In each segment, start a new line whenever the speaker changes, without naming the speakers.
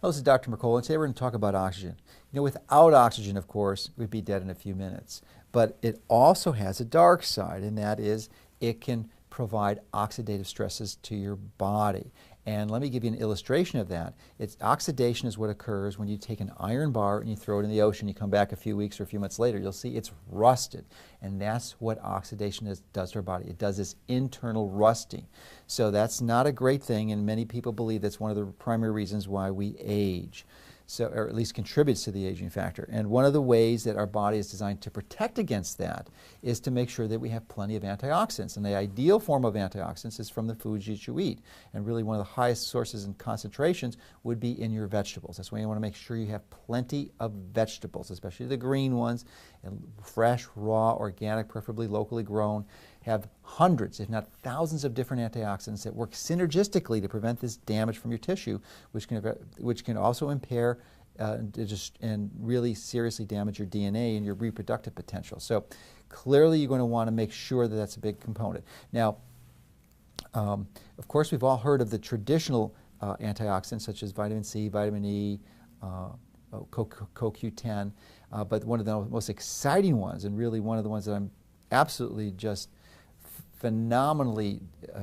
Hello, this is Dr. Mercola, and today we're going to talk about oxygen. Without oxygen, of course, we'd be dead in a few minutes. But it also has a dark side, and that is it can provide oxidative stresses to your body. And let me give you an illustration of that. Oxidation is what occurs when you take an iron bar and you throw it in the ocean. You come back a few weeks or a few months later, you'll see it's rusted. And that's what oxidation does to our body. It does this internal rusting. So that's not a great thing, and many people believe that's one of the primary reasons why we age. Or at least contributes to the aging factor. And one of the ways that our body is designed to protect against that is to make sure that we have plenty of antioxidants. And the ideal form of antioxidants is from the foods that you eat. And really one of the highest sources and concentrations would be in your vegetables. That's why you want to make sure you have plenty of vegetables, especially the green ones, and fresh, raw, organic, preferably locally grown. Have hundreds, if not thousands, of different antioxidants that work synergistically to prevent this damage from your tissue, which can also impair and really seriously damage your DNA and your reproductive potential. So clearly you're going to want to make sure that that's a big component. Now, of course, we've all heard of the traditional antioxidants such as vitamin C, vitamin E, CoQ10, but one of the most exciting ones, and really one of the ones that I'm absolutely just phenomenally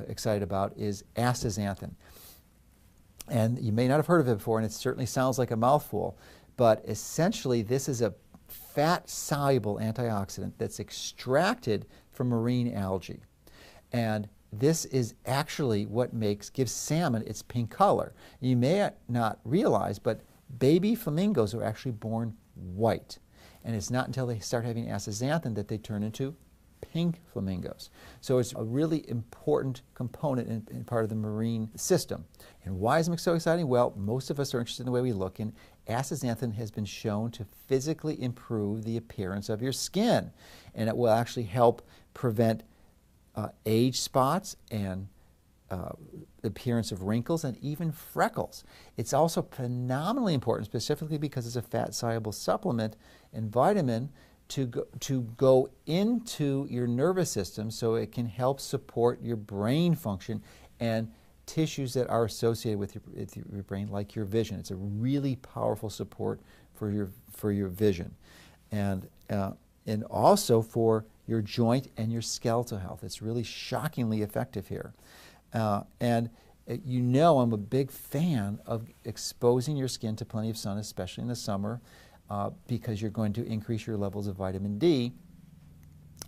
excited about, is astaxanthin. And you may not have heard of it before, and it certainly sounds like a mouthful, but essentially this is a fat-soluble antioxidant that's extracted from marine algae. And this is actually what gives salmon its pink color. You may not realize, but baby flamingos are actually born white. And it's not until they start having astaxanthin that they turn into pink flamingos. So it's a really important component in part of the marine system. And why is it so exciting? Well, most of us are interested in the way we look, and astaxanthin has been shown to physically improve the appearance of your skin. And it will actually help prevent age spots and the appearance of wrinkles and even freckles. It's also phenomenally important, specifically because it's a fat-soluble supplement and vitamin, to go into your nervous system so it can help support your brain function and tissues that are associated with your brain, like your vision. It's a really powerful support for your vision, and also for your joint and your skeletal health. It's really shockingly effective here. I'm a big fan of exposing your skin to plenty of sun, especially in the summer, because you're going to increase your levels of vitamin D.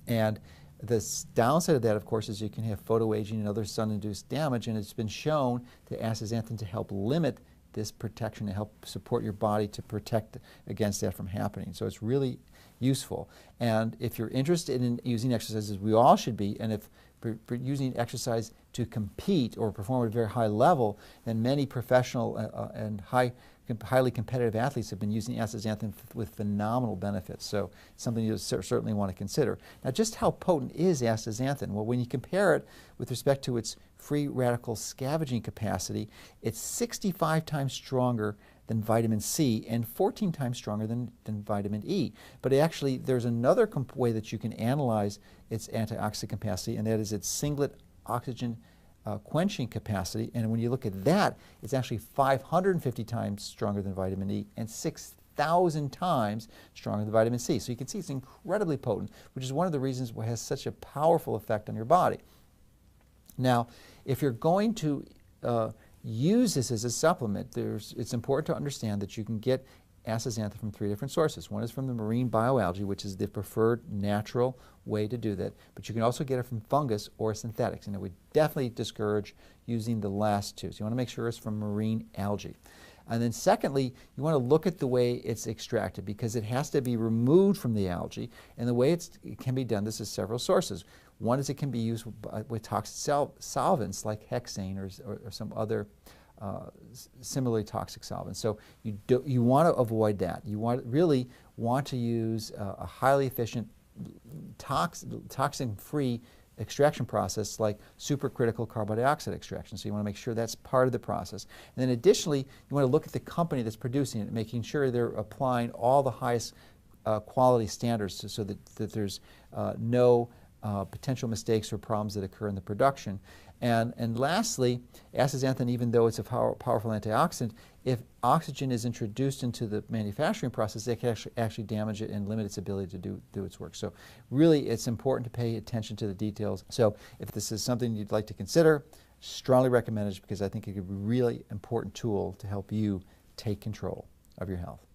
And the downside of that, of course, is you can have photoaging and other sun-induced damage, and it's been shown to astaxanthin to help limit this protection, to help support your body to protect against that from happening. So it's really useful. And if you're interested in using exercise, as we all should be, and if for using exercise to compete or perform at a very high level, then many professional and highly competitive athletes have been using astaxanthin with phenomenal benefits. So it's something you certainly want to consider. Now, just how potent is astaxanthin? Well, when you compare it with respect to its free radical scavenging capacity, it's 65 times stronger than vitamin C and 14 times stronger than vitamin E. But actually, there's another way that you can analyze its antioxidant capacity, and that is its singlet oxygen quenching capacity. And when you look at that, it's actually 550 times stronger than vitamin E and 6,000 times stronger than vitamin C. So you can see it's incredibly potent, which is one of the reasons why it has such a powerful effect on your body. Now, if you're going to use this as a supplement, it's important to understand that you can get astaxanthin from 3 different sources. One is from the marine bioalgae, which is the preferred natural way to do that, but you can also get it from fungus or synthetics, and I would definitely discourage using the last two. So you want to make sure it's from marine algae. And then secondly, you want to look at the way it's extracted, because it has to be removed from the algae, and the way it can be done, this is several sources. One is it can be used with toxic solvents like hexane or some other similarly toxic solvents. So you want to avoid that. You really want to use a highly efficient toxin-free extraction process like supercritical carbon dioxide extraction. So you want to make sure that's part of the process. And then additionally, you want to look at the company that's producing it, making sure they're applying all the highest quality standards so that there's no potential mistakes or problems that occur in the production. And lastly, astaxanthin, even though it's a powerful antioxidant, if oxygen is introduced into the manufacturing process, it can actually damage it and limit its ability to do its work. So really, it's important to pay attention to the details. So if this is something you'd like to consider, strongly recommend it because I think it could be a really important tool to help you take control of your health.